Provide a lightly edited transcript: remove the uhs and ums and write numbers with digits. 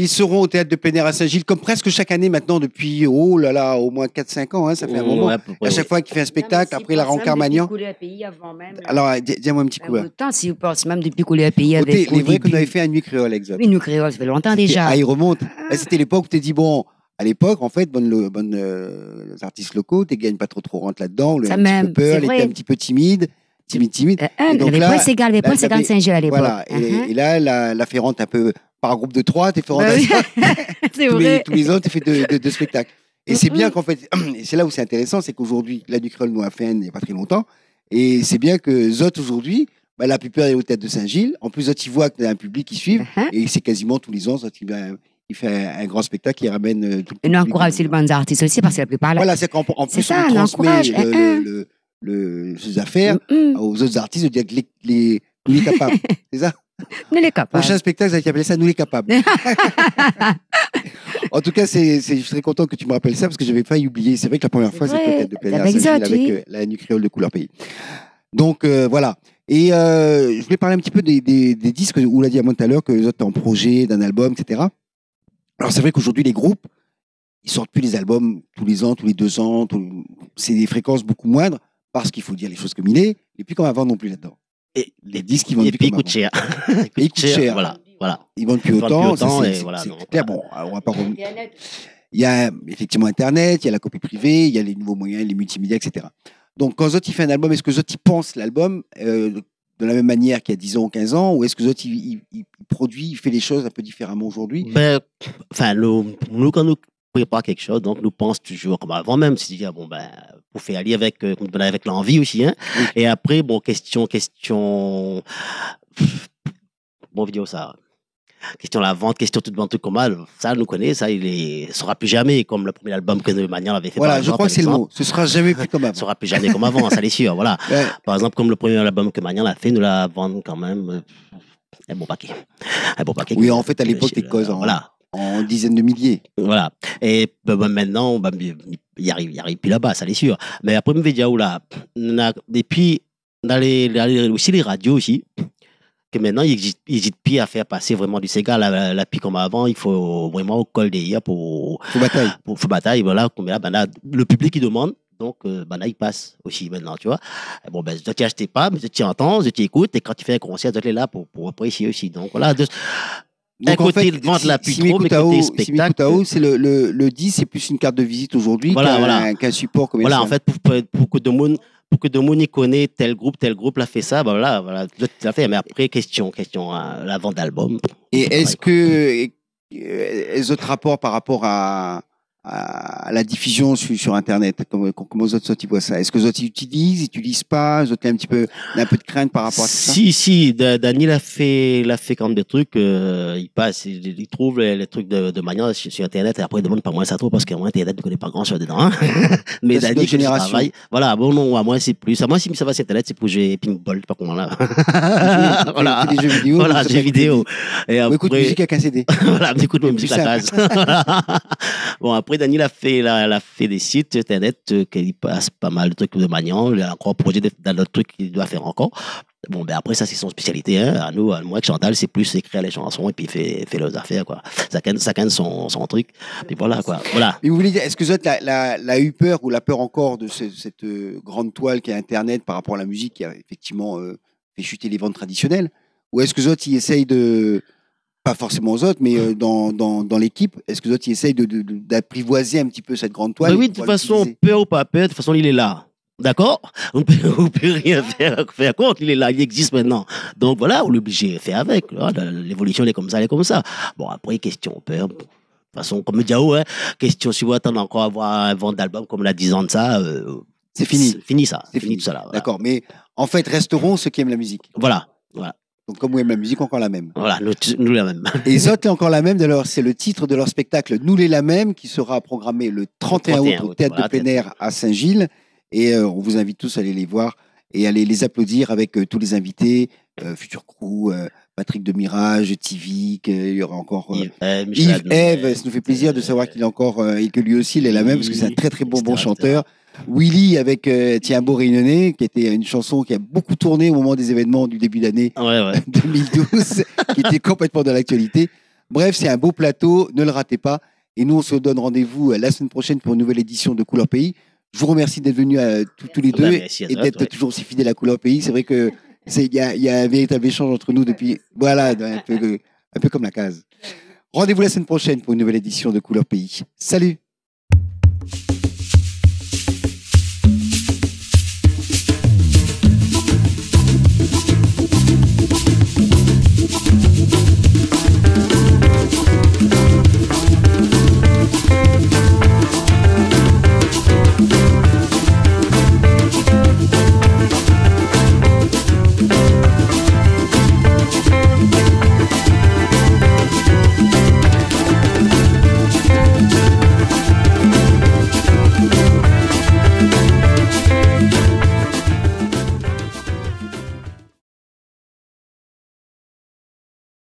ils seront au théâtre de plein air à Saint-Gilles, comme presque chaque année maintenant, depuis, oh là là, au moins 4-5 ans, hein, ça fait un moment. À chaque fois qu'il fait un spectacle, après la rencontre Magnan. Alors, dis-moi un petit coup. Autant, si vous pensez même depuis qu'on est à pays avec. Les vrais qu'on avait fait à Nuit Créole, exact. Oui, Nuit Créole, ça fait longtemps déjà. Ah, il remonte. C'était l'époque où tu dit, bon, à l'époque, en fait, bonnes artistes locaux, tu gagnes pas trop rentre là-dedans, le un petit peu peur, il était un petit peu timide. Il y avait Paul Ségal, Saint-Gilles à l'époque. Voilà, et là, la Ferrante un peu par groupe de 3, t'es Ferrante c'est vrai. Tous les ans, tu fais deux spectacles. Et c'est bien qu'en fait, et c'est là où c'est intéressant, c'est qu'aujourd'hui, la Nuit Créole nous a fait il n'y a pas très longtemps, et c'est bien que Zot aujourd'hui, la plupart est au théâtre de Saint-Gilles. En plus, Zot, il voit qu'il y a un public qui suit, et c'est quasiment tous les ans, Zot, il fait un grand spectacle qui ramène tout le public. Et nous encourage aussi les bandes artistes aussi, parce que la plupart là. Voilà, c'est qu'en plus, on transmet ces affaires aux autres artistes de dire que nous les capables. C'est ça? Nous les capables. Prochain spectacle, ça va s'appeler ça, nous les capables. En tout cas, je serais content que tu me rappelles ça parce que je n'avais pas oublié. C'est vrai que la première fois, c'est peut-être de plein air avec la Nuit Créole de Couleur Pays. Donc, voilà. Et je voulais parler un petit peu des disques où l'a dit à moi tout à l'heure que les autres en projet d'un album, etc. Alors, c'est vrai qu'aujourd'hui, les groupes, ils sortent plus les albums tous les ans, tous les 2 ans. C'est des fréquences beaucoup moindres parce qu'il faut dire les choses comme il est. Et puis, comme avant non plus là-dedans. Et les disques, ils vendent plus. Ils coûtent cher. Ils coûtent cher. Voilà. Ils vendent plus autant. C'est clair. Bon, on va pas revenir. Il y a effectivement Internet, il y a la copie privée, il y a les nouveaux moyens, les multimédias, etc. Donc, quand Zot il fait un album, est-ce que Zot il pense l'album de la même manière qu'il y a 10 ans ou 15 ans, ou est-ce que Zot il produit, il fait les choses un peu différemment aujourd'hui? Enfin, nous, quand nous prépare quelque chose, donc nous pense toujours comme avant même, c'est-à-dire pour faire aller avec l'envie aussi, hein. Oui. Et après question vidéo ça, question la vente, question tout le comme ça nous connaît, ça il sera plus jamais comme le premier album que Magnan avait fait. Voilà, je crois que c'est le mot. Ce sera jamais plus comme avant. Ce sera plus jamais comme avant, ça c'est sûr. Voilà. Ouais. Par exemple, comme le premier album que Magnan a fait, nous la vendons quand même un bon paquet. Oui, en fait à l'époque les causes voilà. En dizaines de milliers. Voilà. Et maintenant, il arrive plus là-bas, ça c'est sûr. Mais après, je vais dire, et puis, aussi les radios aussi, que maintenant, ils n'hésitent plus à faire passer vraiment du Ségal la puis comme avant, il faut vraiment au col des pour bataille, voilà. Le public, il demande. Donc, il passe aussi maintenant, tu vois. Bon, je t'y achetais pas, mais je t'y entends, je t'y écoute, et quand tu fais un concert, tu es là pour apprécier aussi. Donc, voilà. Donc, en fait, c'est le 10, c'est plus une carte de visite aujourd'hui qu'un support commercial. Voilà, en fait, pour que de monde y connaît tel groupe l'a fait ça, voilà, tout à fait. Mais après, question, la vente d'album. Et est-ce que les autres rapports par rapport à la diffusion sur Internet, comment les autres ils voient ça? Est-ce que les autres ils n'utilisent pas? Les autres ont un peu de crainte par rapport à ça? Si, Daniel a fait quand même des trucs, il passe, il trouve les trucs de manière sur Internet et après il demande pas moins ça trop parce qu'à moi Internet ne connaît pas grand chose dedans. Hein? Mais Daniel qui travaille, voilà, bon non, à moi c'est plus, à moi si ça va sur Internet c'est pour jouer pinball, pas comment là. Voilà. Des jeux vidéo. Voilà, des jeux vidéo. Et après, écoute musique avec un CD. Voilà, écoute musique à la case. Bon après Daniel a fait des sites internet qu'il passe pas mal de trucs de Magnan. Il a encore un projet dans d'autres trucs qu'il doit faire encore. Bon, après, ça, c'est son spécialité. Hein. À moi, avec Chantal, c'est plus écrire les chansons et puis fait leurs affaires, quoi. Chacun son truc. Puis voilà, quoi. Voilà. Mais vous voulez dire, est-ce que vous êtes la eu peur ou la peur encore de cette grande toile qui est Internet par rapport à la musique qui a effectivement fait chuter les ventes traditionnelles? Ou est-ce que les autres, ils essayent de... Pas forcément aux autres, mais dans l'équipe, est-ce que les autres ils essayent d'apprivoiser un petit peu cette grande toile? Oui, de toute façon, peur ou pas peur, de toute façon, il est là. D'accord? On peut rien faire contre, il est là, il existe maintenant. Donc voilà, on est obligé de faire avec. L'évolution, elle est comme ça. Bon, après, question peur. De toute façon, comme Diao, hein, question si vous attendez encore avoir un vent d'album comme la 10 ans de ça, c'est fini. C'est fini ça. C'est fini tout ça là. Voilà. D'accord, mais en fait, resteront ceux qui aiment la musique. Voilà. Donc, comme vous aimez la musique, encore la même. Voilà, nous la même. Et Zot est encore la même. C'est le titre de leur spectacle Nous les la même qui sera programmé le 31 août au théâtre de plein air à Saint-Gilles. Et on vous invite tous à aller les voir et aller les applaudir avec tous les invités, Futur Crew, Patrick de Mirage, Tivik, il y aura encore Yves, Eve. Ça nous fait plaisir de savoir qu'il est encore et que lui aussi il est la même parce que c'est un très très bon chanteur. Willy avec Tiambo Réunionnais, qui était une chanson qui a beaucoup tourné au moment des événements du début d'année 2012, qui était complètement dans l'actualité. Bref, c'est un beau plateau, ne le ratez pas. Et nous, on se donne rendez-vous la semaine prochaine pour une nouvelle édition de Couleur Pays. Je vous remercie d'être venus tous les deux et d'être toujours aussi fidèles à Couleur Pays. C'est vrai que il y a un véritable échange entre nous depuis, voilà, un peu comme la case. Rendez-vous la semaine prochaine pour une nouvelle édition de Couleur Pays. Salut!